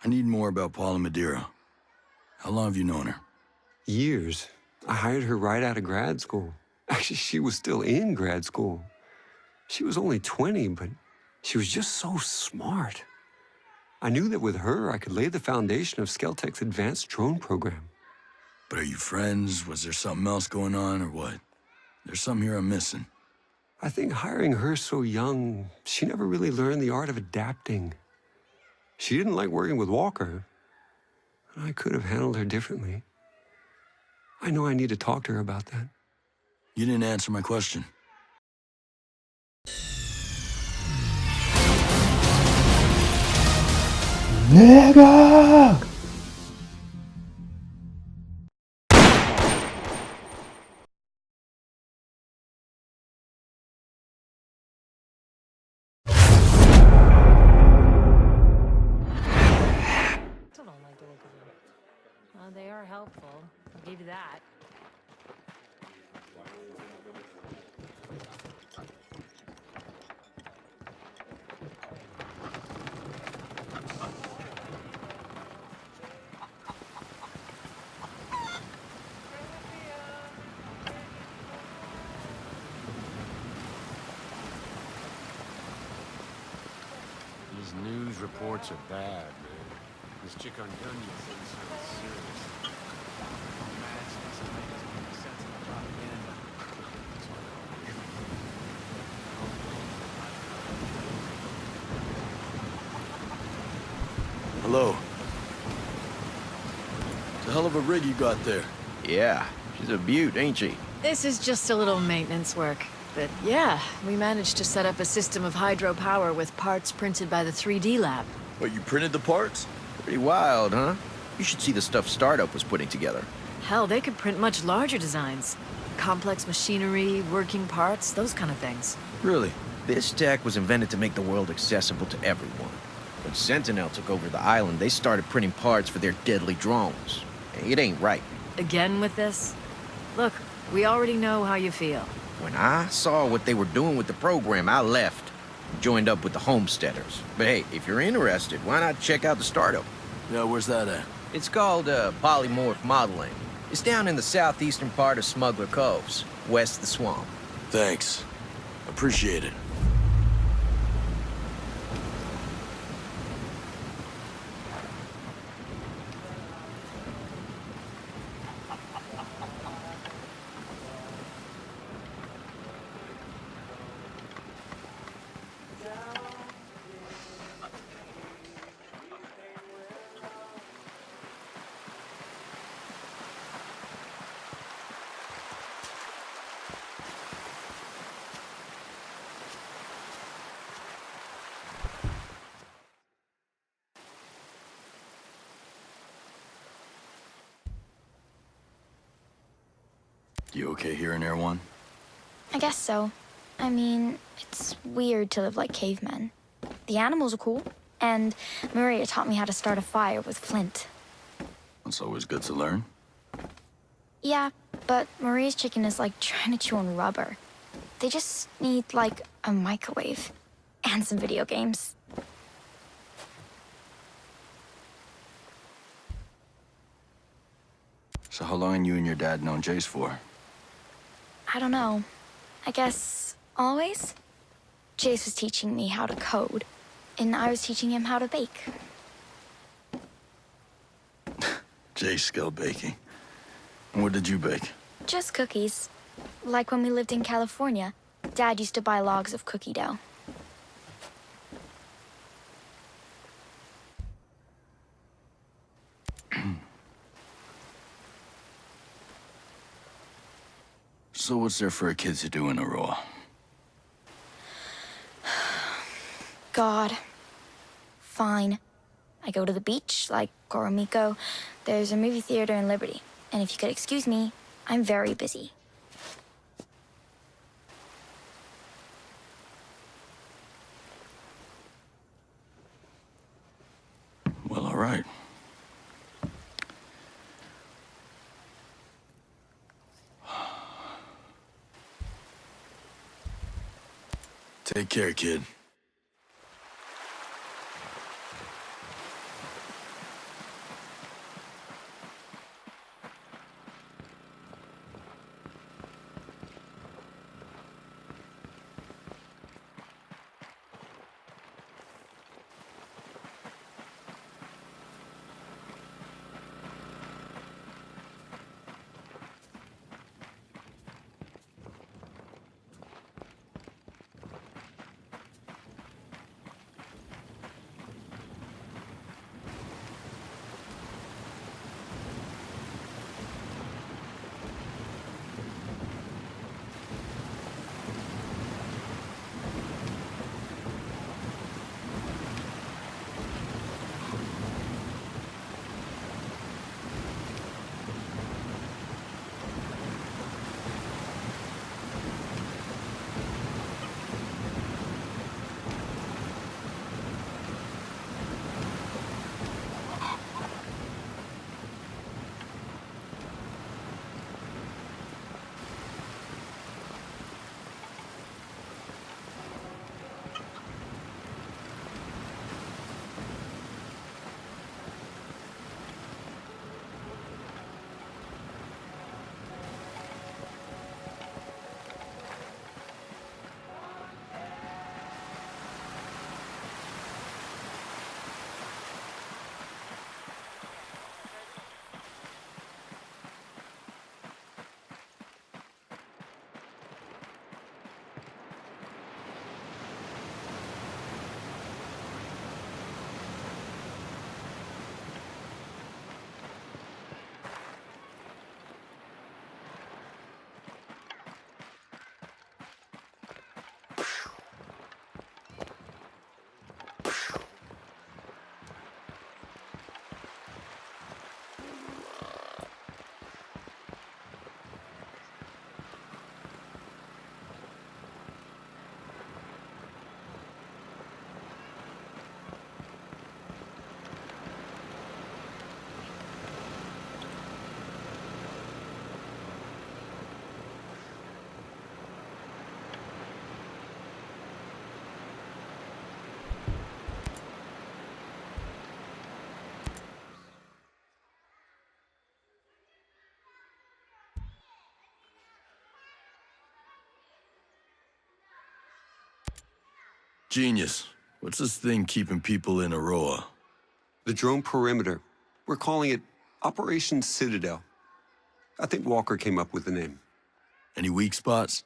I need more about Paula Madeira. How long have you known her? Years. I hired her right out of grad school. Actually, she was still in grad school. She was only 20, but she was just so smart. I knew that with her, I could lay the foundation of Skeltech's advanced drone program. But are you friends? Was there something else going on, or what? There's something here I'm missing. I think hiring her so young, she never really learned the art of adapting. She didn't like working with Walker. I could have handled her differently. I know I need to talk to her about that. You didn't answer my question. Nigga! Still don't like the look of them. Well, they are helpful. I'll give you that. These news reports are bad, man. This chick on Gunyan thing sounds serious. Hello. It's a hell of a rig you got there. Yeah, she's a beaut, ain't she? This is just a little maintenance work. But yeah, we managed to set up a system of hydropower with parts printed by the 3D lab. But you printed the parts? Pretty wild, huh? You should see the stuff Startup was putting together. Hell, they could print much larger designs. Complex machinery, working parts, those kind of things. Really? This tech was invented to make the world accessible to everyone. When Sentinel took over the island, they started printing parts for their deadly drones. It ain't right. Again with this? Look, we already know how you feel. When I saw what they were doing with the program, I left. Joined up with the Homesteaders. But hey, if you're interested, why not check out the Startup? Yeah, where's that at? It's called polymorph modeling. It's down in the southeastern part of Smuggler Coves, west of the swamp. Thanks. Appreciate it. You okay here in Air One? I guess so. I mean, it's weird to live like cavemen. The animals are cool, and Maria taught me how to start a fire with flint. It's always good to learn. Yeah, but Maria's chicken is like trying to chew on rubber. They just need, like, a microwave and some video games. So how long you and your dad known Jace for? I don't know. I guess always? Jace was teaching me how to code, and I was teaching him how to bake. Jace skilled baking. And what did you bake? Just cookies. Like when we lived in California, Dad used to buy logs of cookie dough. So what's there for a kid to do in Aurora? God. Fine. I go to the beach, like Goromiko. There's a movie theater in Liberty. And if you could excuse me, I'm very busy. Well, all right. Take care, kid. Genius. What's this thing keeping people in Aroa? The drone perimeter. We're calling it Operation Citadel. I think Walker came up with the name. Any weak spots?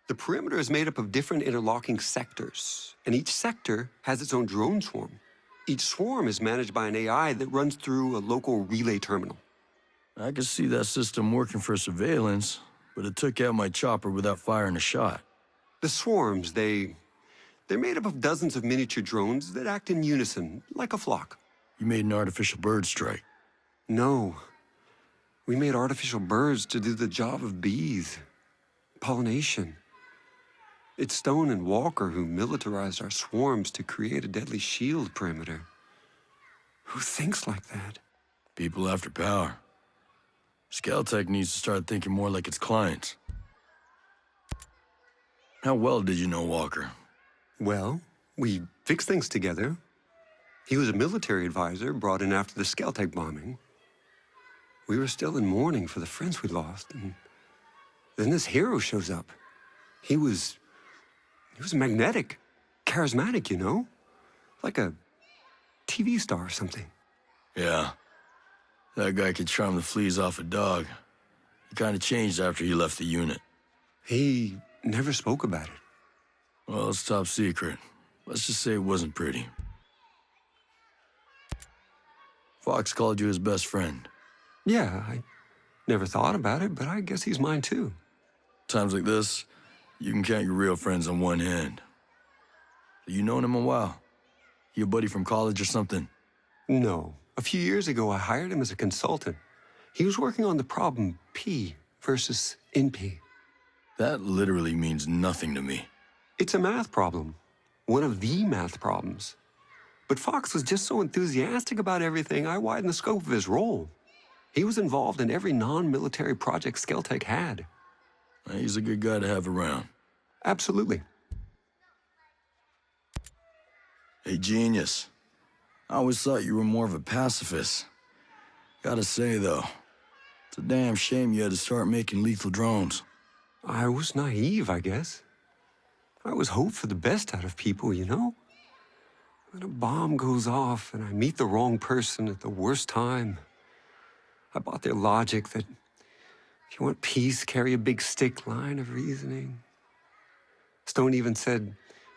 The perimeter is made up of different interlocking sectors, and each sector has its own drone swarm. Each swarm is managed by an AI that runs through a local relay terminal. I could see that system working for surveillance, but it took out my chopper without firing a shot. The swarms, they're made up of dozens of miniature drones that act in unison, like a flock. You made an artificial bird strike. No, we made artificial birds to do the job of bees. Pollination. It's Stone and Walker who militarized our swarms to create a deadly shield perimeter. Who thinks like that? People after power. Skeltech needs to start thinking more like its clients. How well did you know Walker? Well, we fixed things together. He was a military advisor brought in after the Skeltech bombing. We were still in mourning for the friends we lost, and then this hero shows up. He was magnetic, charismatic, you know? Like a TV star or something. Yeah. That guy could charm the fleas off a dog. He kind of changed after he left the unit. He never spoke about it. Well, it's top secret. Let's just say it wasn't pretty. Fox called you his best friend. Yeah, I never thought about it, but I guess he's mine too. Times like this, you can count your real friends on one hand. You known him a while? You a buddy from college or something? No. A few years ago, I hired him as a consultant. He was working on the problem P versus NP. That literally means nothing to me. It's a math problem. One of the math problems. But Fox was just so enthusiastic about everything, I widened the scope of his role. He was involved in every non-military project Skeltech had. He's a good guy to have around. Absolutely. Hey, genius. I always thought you were more of a pacifist. Gotta say, though, it's a damn shame you had to start making lethal drones. I was naive, I guess. I always hoped for the best out of people, you know? When a bomb goes off and I meet the wrong person at the worst time, I bought their logic that if you want peace, carry a big stick line of reasoning. Stone even said,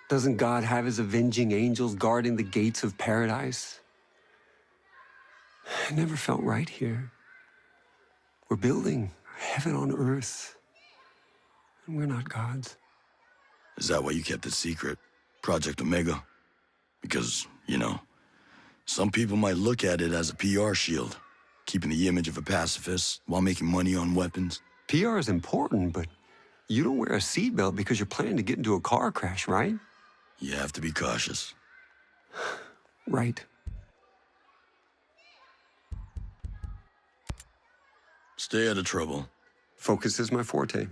doesn't God have his avenging angels guarding the gates of paradise? It never felt right here. We're building heaven on earth, and we're not gods. Is that why you kept it secret? Project Omega? Because, you know, some people might look at it as a PR shield, keeping the image of a pacifist while making money on weapons. PR is important, but you don't wear a seatbelt because you're planning to get into a car crash, right? You have to be cautious. Right. Stay out of trouble. Focus is my forte.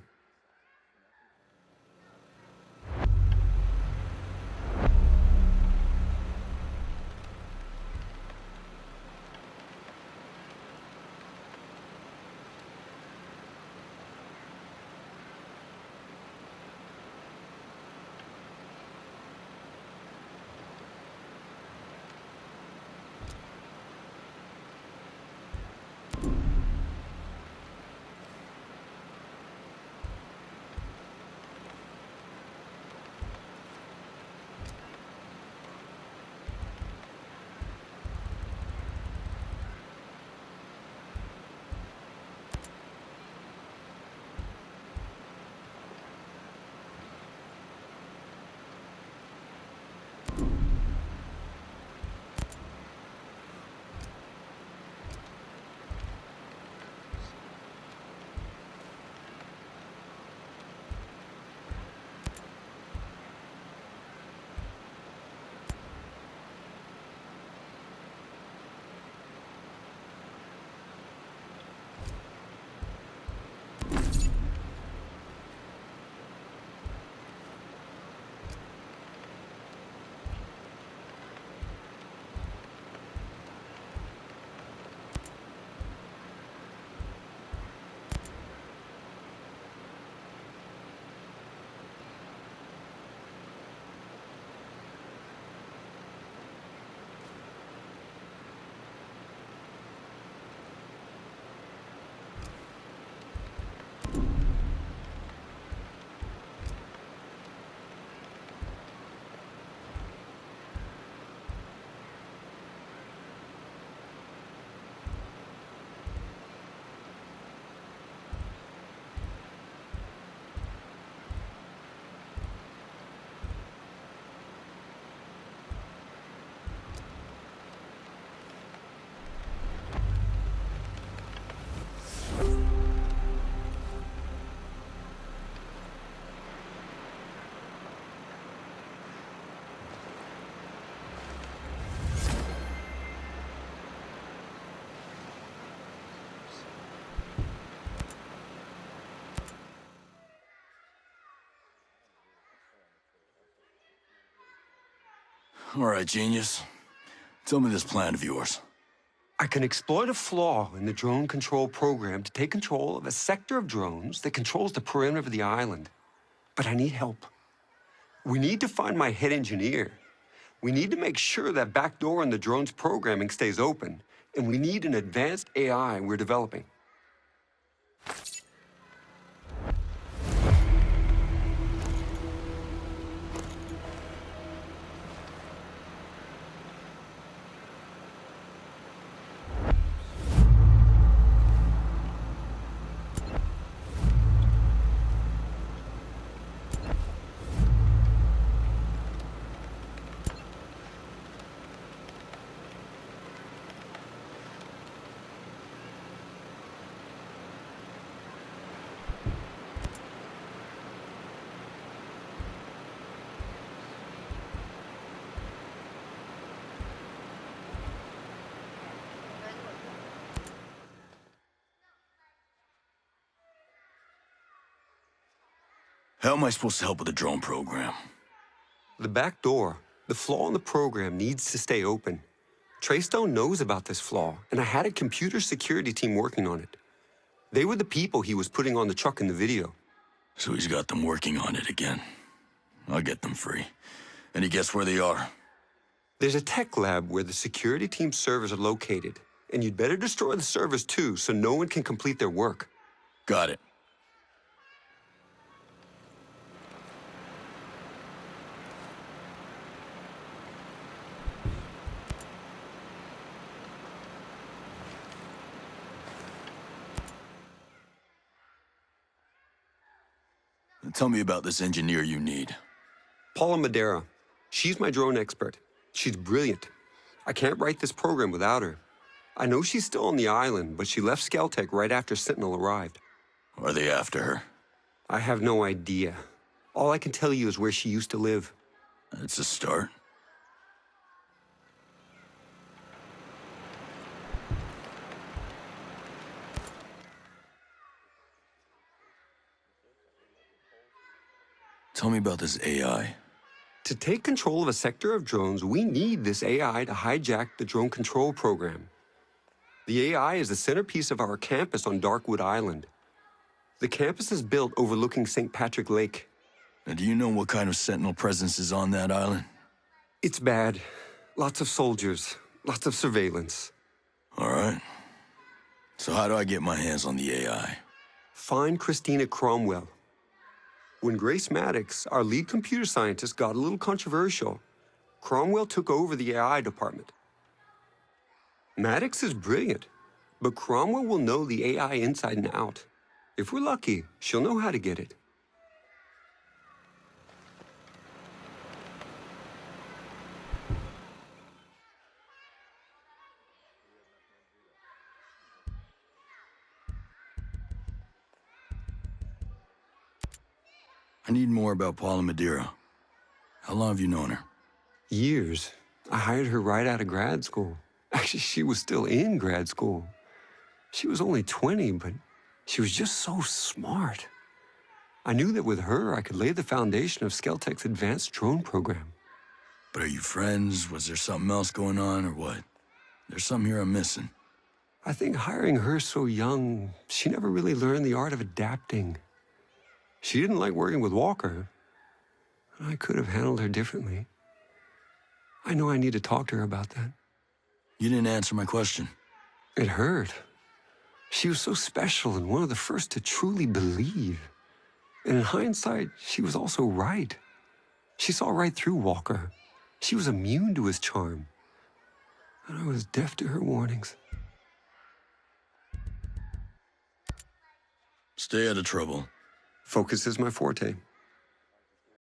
All right, genius. Tell me this plan of yours. I can exploit a flaw in the drone control program to take control of a sector of drones that controls the perimeter of the island. But I need help. We need to find my head engineer. We need to make sure that back door in the drone's programming stays open. And we need an advanced AI we're developing. How am I supposed to help with the drone program? The back door, the flaw in the program needs to stay open. Treystone knows about this flaw, and I had a computer security team working on it. They were the people he was putting on the truck in the video. So he's got them working on it again. I'll get them free. Any guess where they are? There's a tech lab where the security team's servers are located, and you'd better destroy the servers too so no one can complete their work. Got it. Tell me about this engineer you need. Paula Madera. She's my drone expert. She's brilliant. I can't write this program without her. I know she's still on the island, but she left Skeltec right after Sentinel arrived. Are they after her? I have no idea. All I can tell you is where she used to live. That's a start. Tell me about this AI. To take control of a sector of drones, we need this AI to hijack the drone control program. The AI is the centerpiece of our campus on Darkwood Island. The campus is built overlooking St. Patrick Lake. And do you know what kind of Sentinel presence is on that island? It's bad. Lots of soldiers, lots of surveillance. All right. So how do I get my hands on the AI? Find Christina Cromwell. When Grace Maddox, our lead computer scientist, got a little controversial, Cromwell took over the AI department. Maddox is brilliant, but Cromwell will know the AI inside and out. If we're lucky, she'll know how to get it. I need more about Paula Madeira. How long have you known her? Years. I hired her right out of grad school. Actually, she was still in grad school. She was only 20, but she was just so smart. I knew that with her, I could lay the foundation of Skeltec's advanced drone program. But are you friends? Was there something else going on, or what? There's something here I'm missing. I think hiring her so young, she never really learned the art of adapting. She didn't like working with Walker. I could have handled her differently. I know I need to talk to her about that. You didn't answer my question. It hurt. She was so special and one of the first to truly believe. And in hindsight, she was also right. She saw right through Walker. She was immune to his charm. And I was deaf to her warnings. Stay out of trouble. Focus is my forte.